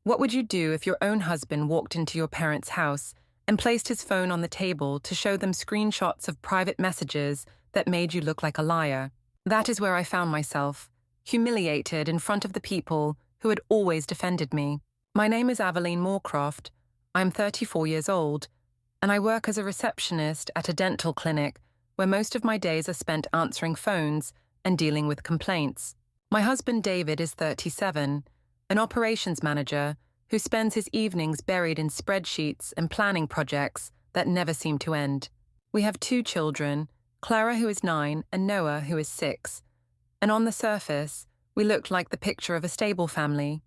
What would you do if your own husband walked into your parents' house and placed his phone on the table to show them screenshots of private messages that made you look like a liar? That is where I found myself, humiliated in front of the people who had always defended me. My name is Aveline Moorcroft. I'm 34 years old, and I work as a receptionist at a dental clinic where most of my days are spent answering phones and dealing with complaints. My husband David is 37, an operations manager who spends his evenings buried in spreadsheets and planning projects that never seem to end. We have 2 children, Clara, who is 9, and Noah, who is 6. And on the surface, we looked like the picture of a stable family.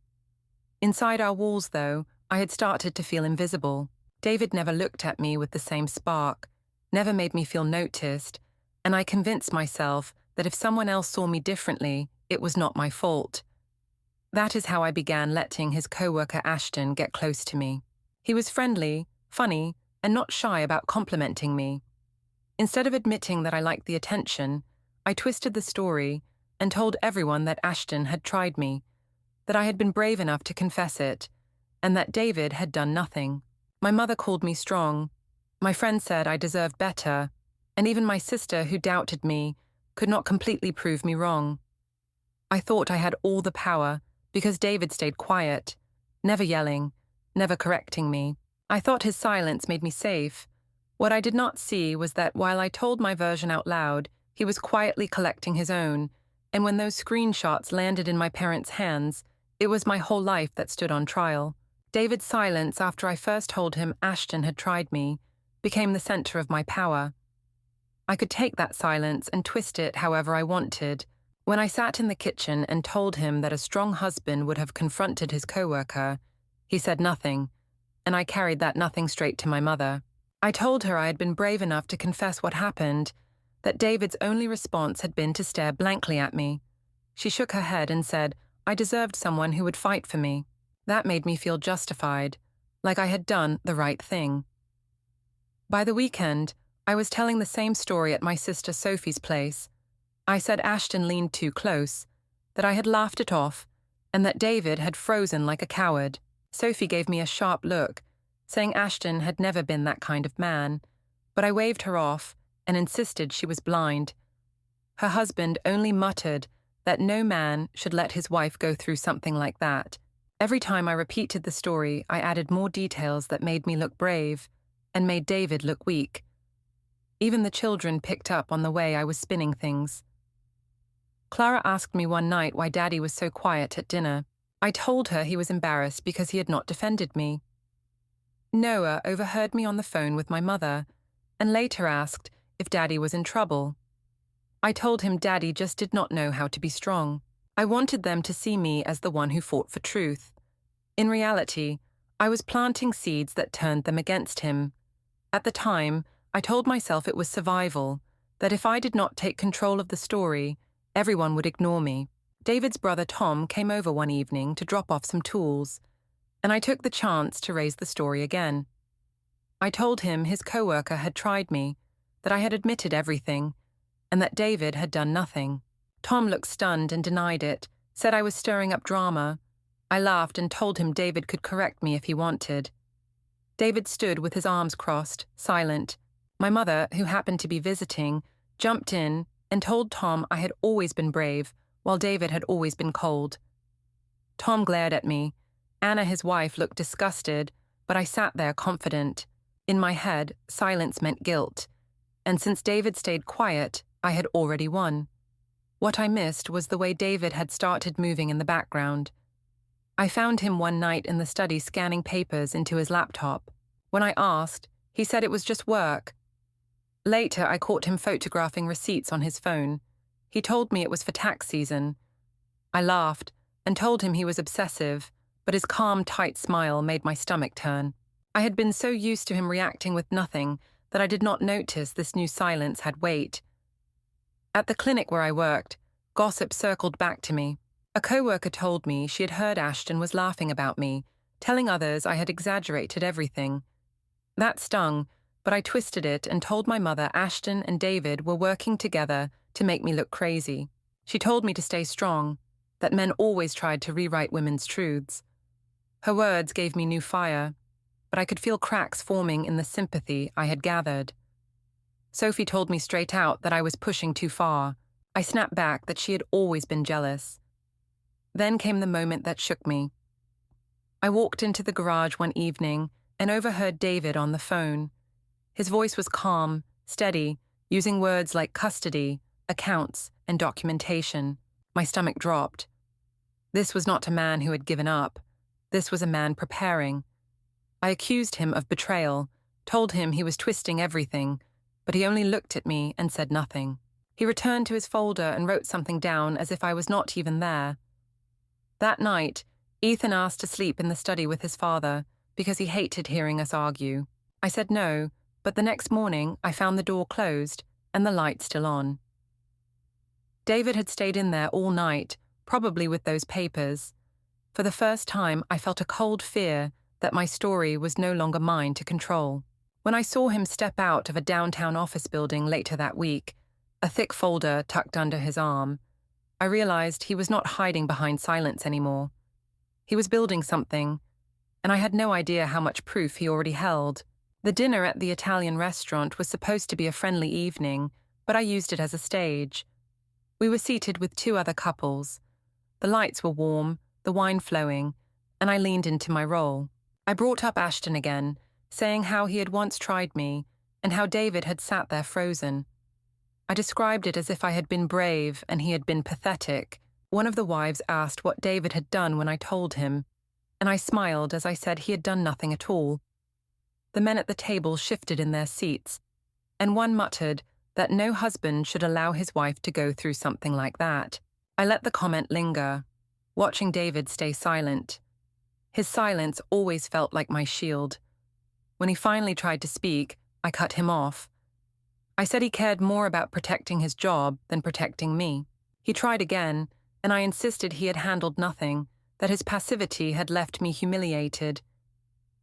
Inside our walls, though, I had started to feel invisible. David never looked at me with the same spark, never made me feel noticed, and I convinced myself that if someone else saw me differently, it was not my fault. That is how I began letting his co-worker Ashton get close to me. He was friendly, funny, and not shy about complimenting me. Instead of admitting that I liked the attention, I twisted the story and told everyone that Ashton had tried me, that I had been brave enough to confess it, and that David had done nothing. My mother called me strong. My friends said I deserved better, and even my sister, who doubted me, could not completely prove me wrong. I thought I had all the power because David stayed quiet, never yelling, never correcting me. I thought his silence made me safe. What I did not see was that while I told my version out loud, he was quietly collecting his own, and when those screenshots landed in my parents' hands, it was my whole life that stood on trial. David's silence after I first told him Ashton had tried me became the center of my power. I could take that silence and twist it however I wanted. When I sat in the kitchen and told him that a strong husband would have confronted his coworker, he said nothing, and I carried that nothing straight to my mother. I told her I had been brave enough to confess what happened, that David's only response had been to stare blankly at me. She shook her head and said I deserved someone who would fight for me. That made me feel justified, like I had done the right thing. By the weekend, I was telling the same story at my sister Sophie's place. I said Ashton leaned too close, that I had laughed it off, and that David had frozen like a coward. Sophie gave me a sharp look, saying Ashton had never been that kind of man, but I waved her off and insisted she was blind. Her husband only muttered that no man should let his wife go through something like that. Every time I repeated the story, I added more details that made me look brave and made David look weak. Even the children picked up on the way I was spinning things. Clara asked me one night why Daddy was so quiet at dinner. I told her he was embarrassed because he had not defended me. Noah overheard me on the phone with my mother and later asked if Daddy was in trouble. I told him Daddy just did not know how to be strong. I wanted them to see me as the one who fought for truth. In reality, I was planting seeds that turned them against him. At the time, I told myself it was survival, that if I did not take control of the story, everyone would ignore me. David's brother Tom came over one evening to drop off some tools, and I took the chance to raise the story again. I told him his coworker had tried me, that I had admitted everything, and that David had done nothing. Tom looked stunned and denied it, said I was stirring up drama. I laughed and told him David could correct me if he wanted. David stood with his arms crossed, silent. My mother, who happened to be visiting, jumped in and told Tom I had always been brave, while David had always been cold. Tom glared at me. Anna, his wife, looked disgusted, but I sat there confident. In my head, silence meant guilt, and since David stayed quiet, I had already won. What I missed was the way David had started moving in the background. I found him one night in the study scanning papers into his laptop. When I asked, he said it was just work. Later, I caught him photographing receipts on his phone. He told me it was for tax season. I laughed and told him he was obsessive, but his calm, tight smile made my stomach turn. I had been so used to him reacting with nothing that I did not notice this new silence had weight. At the clinic where I worked, gossip circled back to me. A coworker told me she had heard Ashton was laughing about me, telling others I had exaggerated everything. That stung, but I twisted it and told my mother Ashton and David were working together to make me look crazy. She told me to stay strong, that men always tried to rewrite women's truths. Her words gave me new fire, but I could feel cracks forming in the sympathy I had gathered. Sophie told me straight out that I was pushing too far. I snapped back that she had always been jealous. Then came the moment that shook me. I walked into the garage one evening and overheard David on the phone. His voice was calm, steady, using words like custody, accounts, and documentation. My stomach dropped. This was not a man who had given up. This was a man preparing. I accused him of betrayal, told him he was twisting everything, but he only looked at me and said nothing. He returned to his folder and wrote something down as if I was not even there. That night, Ethan asked to sleep in the study with his father because he hated hearing us argue. I said no, but the next morning I found the door closed and the light still on. David had stayed in there all night, probably with those papers. For the first time, I felt a cold fear that my story was no longer mine to control. When I saw him step out of a downtown office building later that week, a thick folder tucked under his arm, I realized he was not hiding behind silence anymore. He was building something, and I had no idea how much proof he already held. The dinner at the Italian restaurant was supposed to be a friendly evening, but I used it as a stage. We were seated with two other couples. The lights were warm, the wine flowing, and I leaned into my role. I brought up Ashton again, saying how he had once tried me, and how David had sat there frozen. I described it as if I had been brave and he had been pathetic. One of the wives asked what David had done when I told him, and I smiled as I said he had done nothing at all. The men at the table shifted in their seats, and one muttered that no husband should allow his wife to go through something like that. I let the comment linger, watching David stay silent. His silence always felt like my shield. When he finally tried to speak, I cut him off. I said he cared more about protecting his job than protecting me. He tried again, and I insisted he had handled nothing, that his passivity had left me humiliated.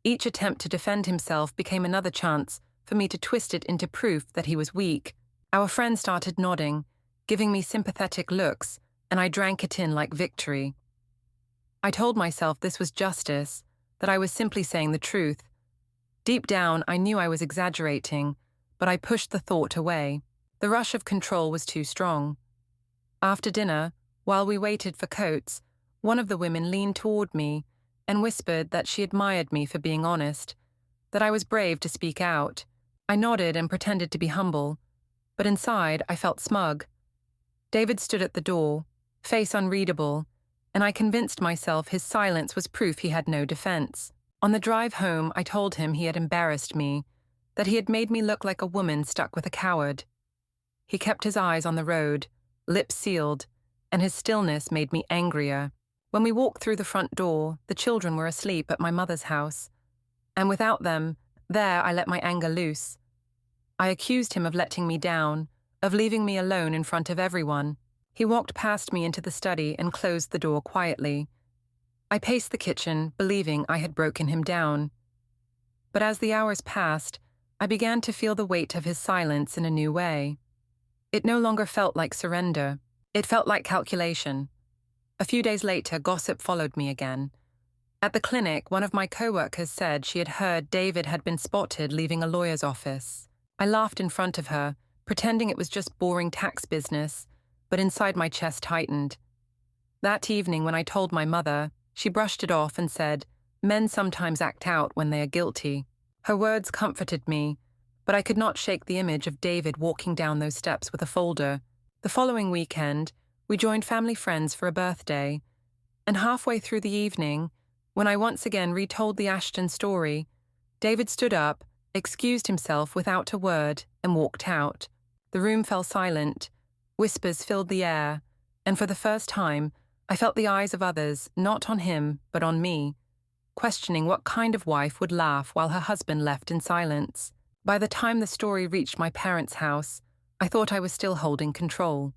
Each attempt to defend himself became another chance for me to twist it into proof that he was weak. Our friend started nodding, giving me sympathetic looks, and I drank it in like victory. I told myself this was justice, that I was simply saying the truth. Deep down, I knew I was exaggerating, but I pushed the thought away. The rush of control was too strong. After dinner, while we waited for coats, one of the women leaned toward me and whispered that she admired me for being honest, that I was brave to speak out. I nodded and pretended to be humble, but inside I felt smug. David stood at the door, face unreadable, and I convinced myself his silence was proof he had no defense. On the drive home, I told him he had embarrassed me, that he had made me look like a woman stuck with a coward. He kept his eyes on the road, lips sealed, and his stillness made me angrier. When we walked through the front door, the children were asleep at my mother's house, and without them, there I let my anger loose. I accused him of letting me down, of leaving me alone in front of everyone. He walked past me into the study and closed the door quietly. I paced the kitchen, believing I had broken him down. But as the hours passed, I began to feel the weight of his silence in a new way. It no longer felt like surrender. It felt like calculation. A few days later, gossip followed me again. At the clinic, one of my co-workers said she had heard David had been spotted leaving a lawyer's office. I laughed in front of her, pretending it was just boring tax business, but inside my chest tightened. That evening, when I told my mother, she brushed it off and said, "Men sometimes act out when they are guilty." Her words comforted me, but I could not shake the image of David walking down those steps with a folder. The following weekend, we joined family friends for a birthday, and halfway through the evening, when I once again retold the Ashton story, David stood up, excused himself without a word, and walked out. The room fell silent, whispers filled the air, and for the first time, I felt the eyes of others, not on him, but on me, questioning what kind of wife would laugh while her husband left in silence. By the time the story reached my parents' house, I thought I was still holding control.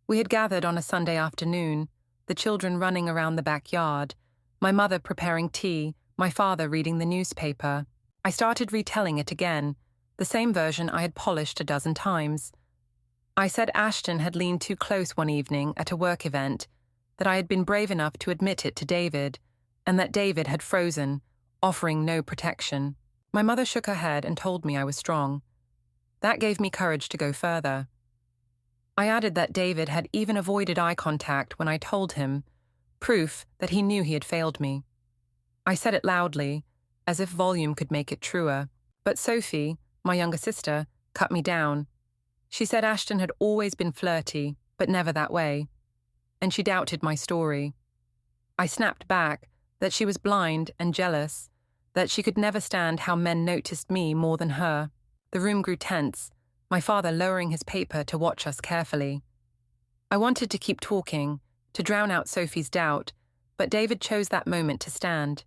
We had gathered on a Sunday afternoon, the children running around the backyard, my mother preparing tea, my father reading the newspaper. I started retelling it again, the same version I had polished a dozen times. I said Ashton had leaned too close one evening at a work event, that I had been brave enough to admit it to David, and that David had frozen, offering no protection. My mother shook her head and told me I was strong. That gave me courage to go further. I added that David had even avoided eye contact when I told him, proof that he knew he had failed me. I said it loudly, as if volume could make it truer, but Sophie, my younger sister, cut me down. She said Ashton had always been flirty, but never that way, and she doubted my story. I snapped back that she was blind and jealous, that she could never stand how men noticed me more than her. The room grew tense, my father lowering his paper to watch us carefully. I wanted to keep talking, to drown out Sophie's doubt, but David chose that moment to stand.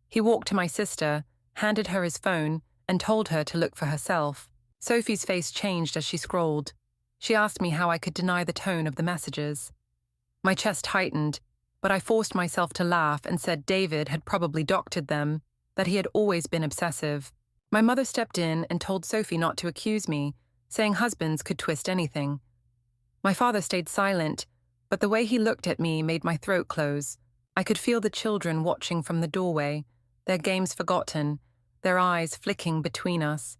He walked to my sister, handed her his phone, and told her to look for herself. Sophie's face changed as she scrolled. She asked me how I could deny the tone of the messages. My chest tightened, but I forced myself to laugh and said David had probably doctored them, that he had always been obsessive. My mother stepped in and told Sophie not to accuse me, saying husbands could twist anything. My father stayed silent, but the way he looked at me made my throat close. I could feel the children watching from the doorway, their games forgotten, their eyes flicking between us.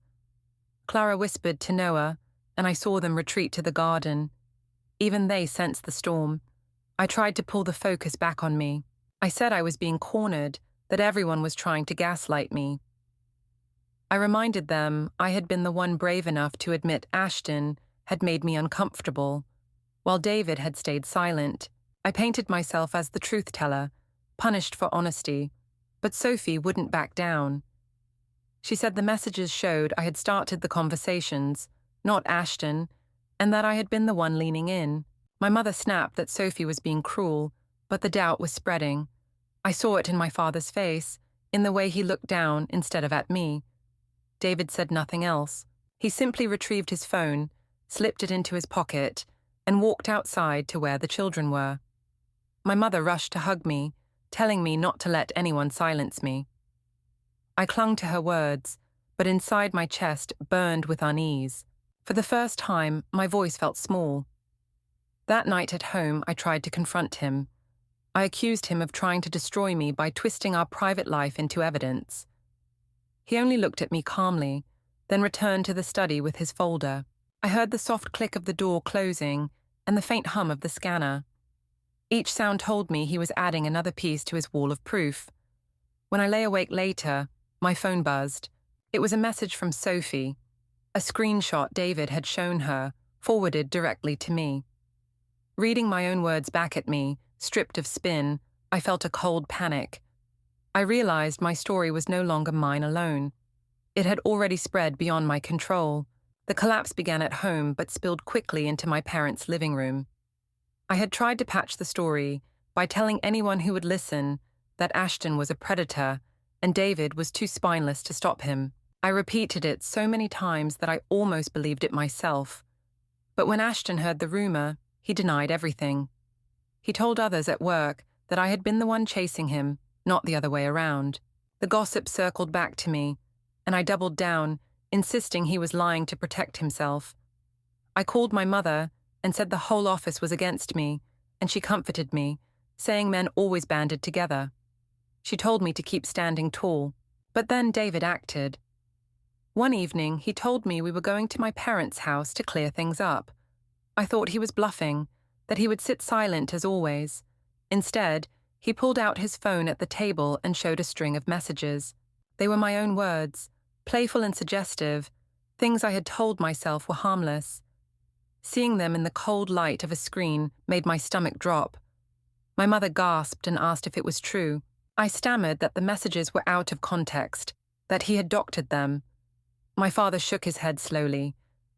Clara whispered to Noah, and I saw them retreat to the garden. Even they sensed the storm. I tried to pull the focus back on me. I said I was being cornered, that everyone was trying to gaslight me. I reminded them I had been the one brave enough to admit Ashton had made me uncomfortable, while David had stayed silent. I painted myself as the truth-teller, punished for honesty, but Sophie wouldn't back down. She said the messages showed I had started the conversations, not Ashton, and that I had been the one leaning in. My mother snapped that Sophie was being cruel, but the doubt was spreading. I saw it in my father's face, in the way he looked down instead of at me. David said nothing else. He simply retrieved his phone, slipped it into his pocket, and walked outside to where the children were. My mother rushed to hug me, telling me not to let anyone silence me. I clung to her words, but inside my chest burned with unease. For the first time, my voice felt small. That night at home, I tried to confront him. I accused him of trying to destroy me by twisting our private life into evidence. He only looked at me calmly, then returned to the study with his folder. I heard the soft click of the door closing and the faint hum of the scanner. Each sound told me he was adding another piece to his wall of proof. When I lay awake later, my phone buzzed. It was a message from Sophie, a screenshot David had shown her, forwarded directly to me. Reading my own words back at me, stripped of spin, I felt a cold panic. I realized my story was no longer mine alone. It had already spread beyond my control. The collapse began at home but spilled quickly into my parents' living room. I had tried to patch the story by telling anyone who would listen that Ashton was a predator and David was too spineless to stop him. I repeated it so many times that I almost believed it myself. But when Ashton heard the rumor, he denied everything. He told others at work that I had been the one chasing him, not the other way around. The gossip circled back to me, and I doubled down, insisting he was lying to protect himself. I called my mother and said the whole office was against me, and she comforted me, saying men always banded together. She told me to keep standing tall, but then David acted. One evening, he told me we were going to my parents' house to clear things up. I thought he was bluffing, that he would sit silent as always. Instead, he pulled out his phone at the table and showed a string of messages. They were my own words, playful and suggestive, things I had told myself were harmless. Seeing them in the cold light of a screen made my stomach drop. My mother gasped and asked if it was true. I stammered that the messages were out of context, that he had doctored them. My father shook his head slowly,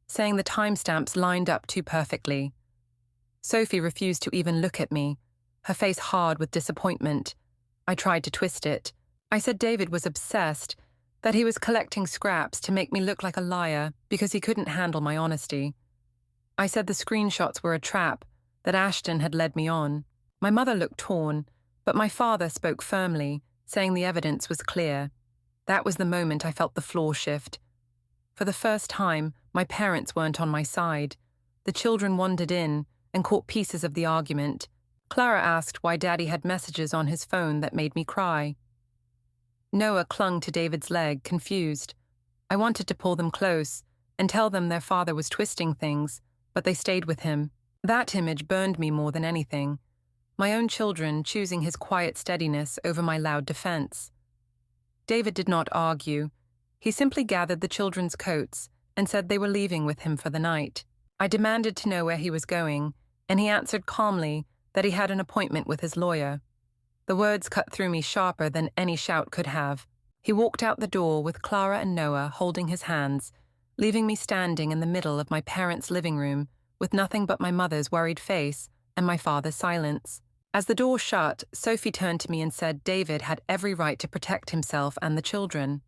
saying the timestamps lined up too perfectly. Sophie refused to even look at me, her face hard with disappointment. I tried to twist it. I said David was obsessed, that he was collecting scraps to make me look like a liar because he couldn't handle my honesty. I said the screenshots were a trap, that Ashton had led me on. My mother looked torn, but my father spoke firmly, saying the evidence was clear. That was the moment I felt the floor shift. For the first time, my parents weren't on my side. The children wandered in and caught pieces of the argument. Clara asked why Daddy had messages on his phone that made me cry. Noah clung to David's leg, confused. I wanted to pull them close and tell them their father was twisting things, but they stayed with him. That image burned me more than anything. My own children choosing his quiet steadiness over my loud defense. David did not argue. He simply gathered the children's coats and said they were leaving with him for the night. I demanded to know where he was going, and he answered calmly that he had an appointment with his lawyer. The words cut through me sharper than any shout could have. He walked out the door with Clara and Noah holding his hands, leaving me standing in the middle of my parents' living room with nothing but my mother's worried face and my father's silence. As the door shut, Sophie turned to me and said David had every right to protect himself and the children.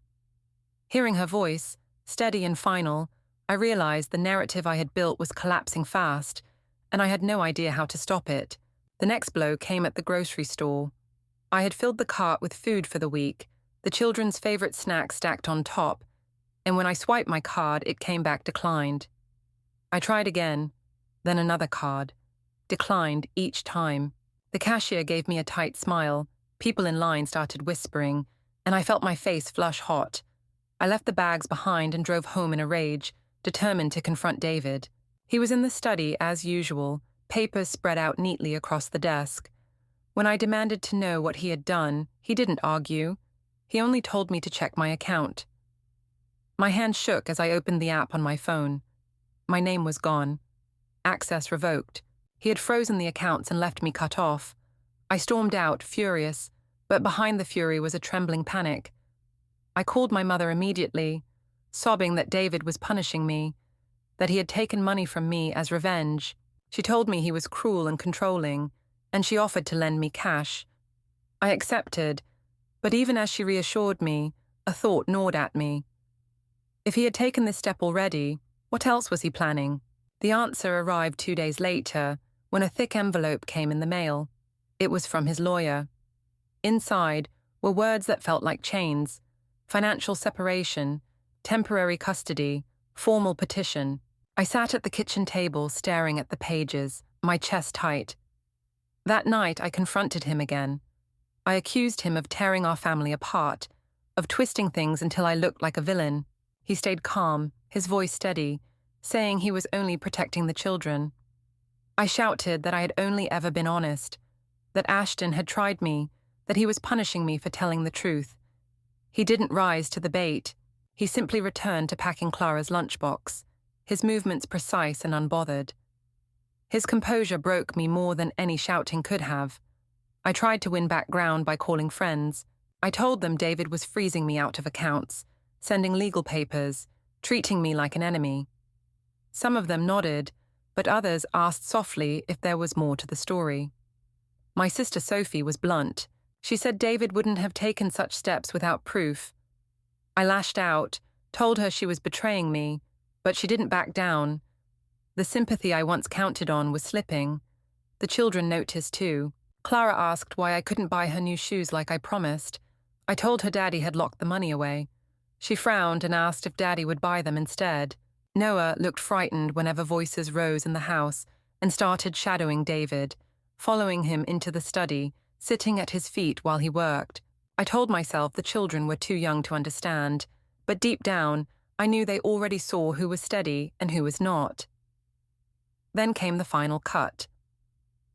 Hearing her voice, steady and final, I realized the narrative I had built was collapsing fast, and I had no idea how to stop it. The next blow came at the grocery store. I had filled the cart with food for the week, the children's favorite snacks stacked on top, and when I swiped my card, it came back declined. I tried again, then another card. Declined each time. The cashier gave me a tight smile, people in line started whispering, and I felt my face flush hot. I left the bags behind and drove home in a rage, determined to confront David. He was in the study as usual, papers spread out neatly across the desk. When I demanded to know what he had done, he didn't argue. He only told me to check my account. My hand shook as I opened the app on my phone. My name was gone. Access revoked. He had frozen the accounts and left me cut off. I stormed out, furious, but behind the fury was a trembling panic. I called my mother immediately, sobbing that David was punishing me, that he had taken money from me as revenge. She told me he was cruel and controlling, and she offered to lend me cash. I accepted, but even as she reassured me, a thought gnawed at me. If he had taken this step already, what else was he planning? The answer arrived 2 days later, when a thick envelope came in the mail. It was from his lawyer. Inside were words that felt like chains: financial separation, temporary custody, formal petition. I sat at the kitchen table staring at the pages, my chest tight. That night I confronted him again. I accused him of tearing our family apart, of twisting things until I looked like a villain. He stayed calm, his voice steady, saying he was only protecting the children. I shouted that I had only ever been honest, that Ashton had tried me, that he was punishing me for telling the truth. He didn't rise to the bait. He simply returned to packing Clara's lunchbox, his movements precise and unbothered. His composure broke me more than any shouting could have. I tried to win back ground by calling friends. I told them David was freezing me out of accounts, sending legal papers, treating me like an enemy. Some of them nodded, but others asked softly if there was more to the story. My sister Sophie was blunt. She said David wouldn't have taken such steps without proof. I lashed out, told her she was betraying me, but she didn't back down. The sympathy I once counted on was slipping. The children noticed too. Clara asked why I couldn't buy her new shoes like I promised. I told her Daddy had locked the money away. She frowned and asked if Daddy would buy them instead. Noah looked frightened whenever voices rose in the house and started shadowing David, following him into the study, sitting at his feet while he worked. I told myself the children were too young to understand, but deep down, I knew they already saw who was steady and who was not. Then came the final cut.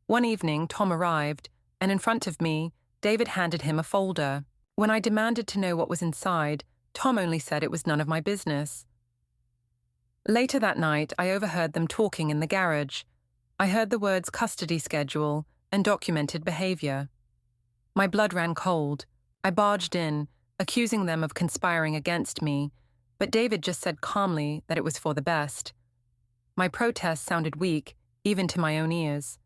One evening, Tom arrived, and in front of me, David handed him a folder. When I demanded to know what was inside, Tom only said it was none of my business. Later that night, I overheard them talking in the garage. I heard the words custody schedule and documented behavior. My blood ran cold. I barged in, accusing them of conspiring against me, but David just said calmly that it was for the best. My protest sounded weak, even to my own ears.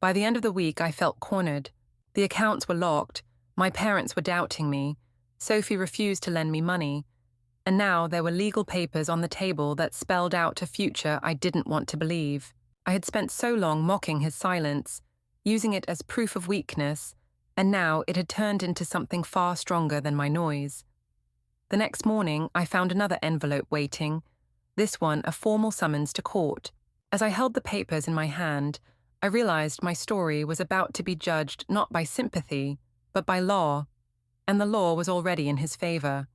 By the end of the week, I felt cornered. The accounts were locked, my parents were doubting me, Sophie refused to lend me money, and now there were legal papers on the table that spelled out a future I didn't want to believe. I had spent so long mocking his silence, using it as proof of weakness, and now it had turned into something far stronger than my noise. The next morning, I found another envelope waiting, this one a formal summons to court. As I held the papers in my hand, I realized my story was about to be judged not by sympathy, but by law, and the law was already in his favor.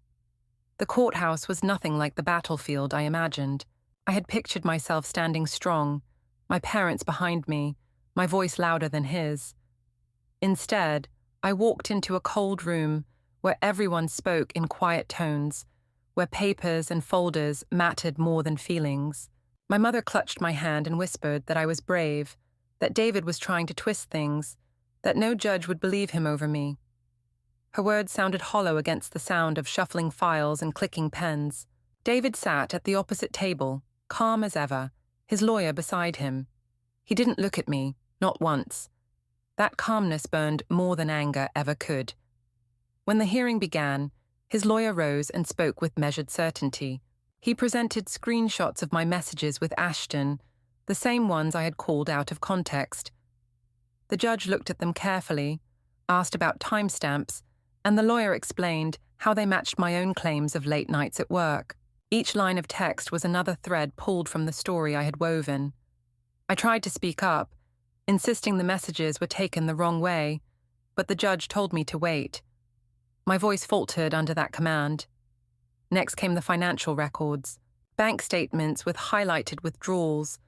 The courthouse was nothing like the battlefield I imagined. I had pictured myself standing strong, my parents behind me, my voice louder than his. Instead, I walked into a cold room where everyone spoke in quiet tones, where papers and folders mattered more than feelings. My mother clutched my hand and whispered that I was brave, that David was trying to twist things, that no judge would believe him over me. Her words sounded hollow against the sound of shuffling files and clicking pens. David sat at the opposite table, calm as ever, his lawyer beside him. He didn't look at me, not once. That calmness burned more than anger ever could. When the hearing began, his lawyer rose and spoke with measured certainty. He presented screenshots of my messages with Ashton, the same ones I had called out of context. The judge looked at them carefully, asked about timestamps, and the lawyer explained how they matched my own claims of late nights at work. Each line of text was another thread pulled from the story I had woven. I tried to speak up, insisting the messages were taken the wrong way, but the judge told me to wait. My voice faltered under that command. Next came the financial records, bank statements with highlighted withdrawals,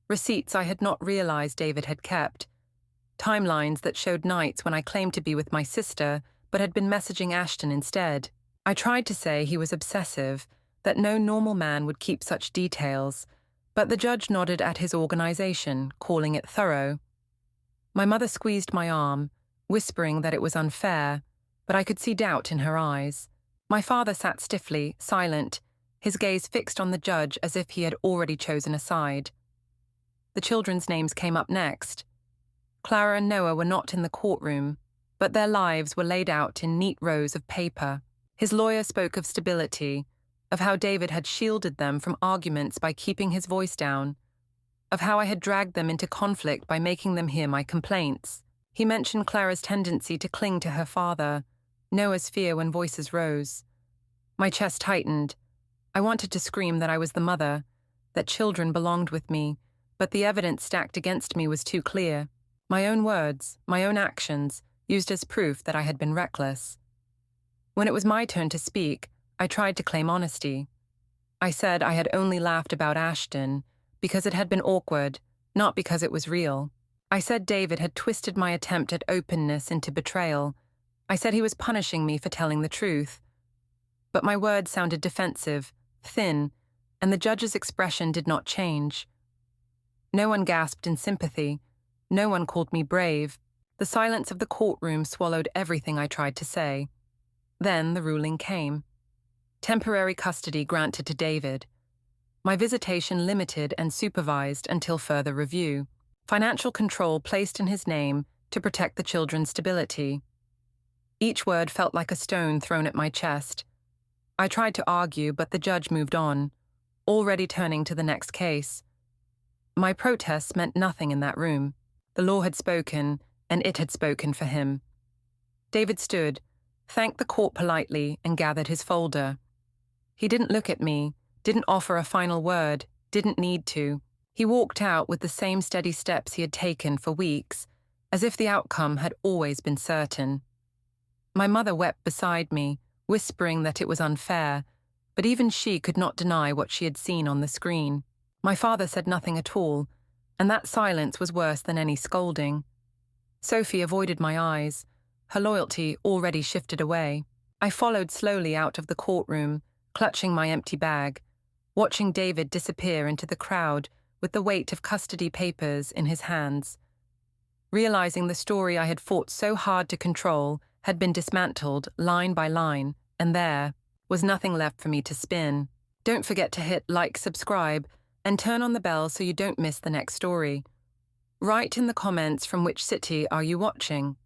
receipts I had not realized David had kept, timelines that showed nights when I claimed to be with my sister but had been messaging Ashton instead. I tried to say he was obsessive, that no normal man would keep such details, but the judge nodded at his organization, calling it thorough. My mother squeezed my arm, whispering that it was unfair, but I could see doubt in her eyes. My father sat stiffly, silent, his gaze fixed on the judge as if he had already chosen a side. The children's names came up next. Clara and Noah were not in the courtroom, but their lives were laid out in neat rows of paper. His lawyer spoke of stability, of how David had shielded them from arguments by keeping his voice down, of how I had dragged them into conflict by making them hear my complaints. He mentioned Clara's tendency to cling to her father, Noah's fear when voices rose. My chest tightened. I wanted to scream that I was the mother, that children belonged with me, but the evidence stacked against me was too clear. My own words, my own actions, used as proof that I had been reckless. When it was my turn to speak, I tried to claim honesty. I said I had only laughed about Ashton because it had been awkward, not because it was real. I said David had twisted my attempt at openness into betrayal. I said he was punishing me for telling the truth. But my words sounded defensive, thin, and the judge's expression did not change. No one gasped in sympathy. No one called me brave. The silence of the courtroom swallowed everything I tried to say. Then the ruling came. Temporary custody granted to David. My visitation limited and supervised until further review. Financial control placed in his name to protect the children's stability. Each word felt like a stone thrown at my chest. I tried to argue, but the judge moved on, already turning to the next case. My protests meant nothing in that room. The law had spoken, and it had spoken for him. David stood, thanked the court politely, and gathered his folder. He didn't look at me, didn't offer a final word, didn't need to. He walked out with the same steady steps he had taken for weeks, as if the outcome had always been certain. My mother wept beside me, whispering that it was unfair, but even she could not deny what she had seen on the screen. My father said nothing at all, and that silence was worse than any scolding. Sophie avoided my eyes, her loyalty already shifted away. I followed slowly out of the courtroom, clutching my empty bag, watching David disappear into the crowd with the weight of custody papers in his hands. Realizing the story I had fought so hard to control had been dismantled line by line, and there was nothing left for me to spin. Don't forget to hit like, subscribe, and turn on the bell so you don't miss the next story. Write in the comments from which city are you watching.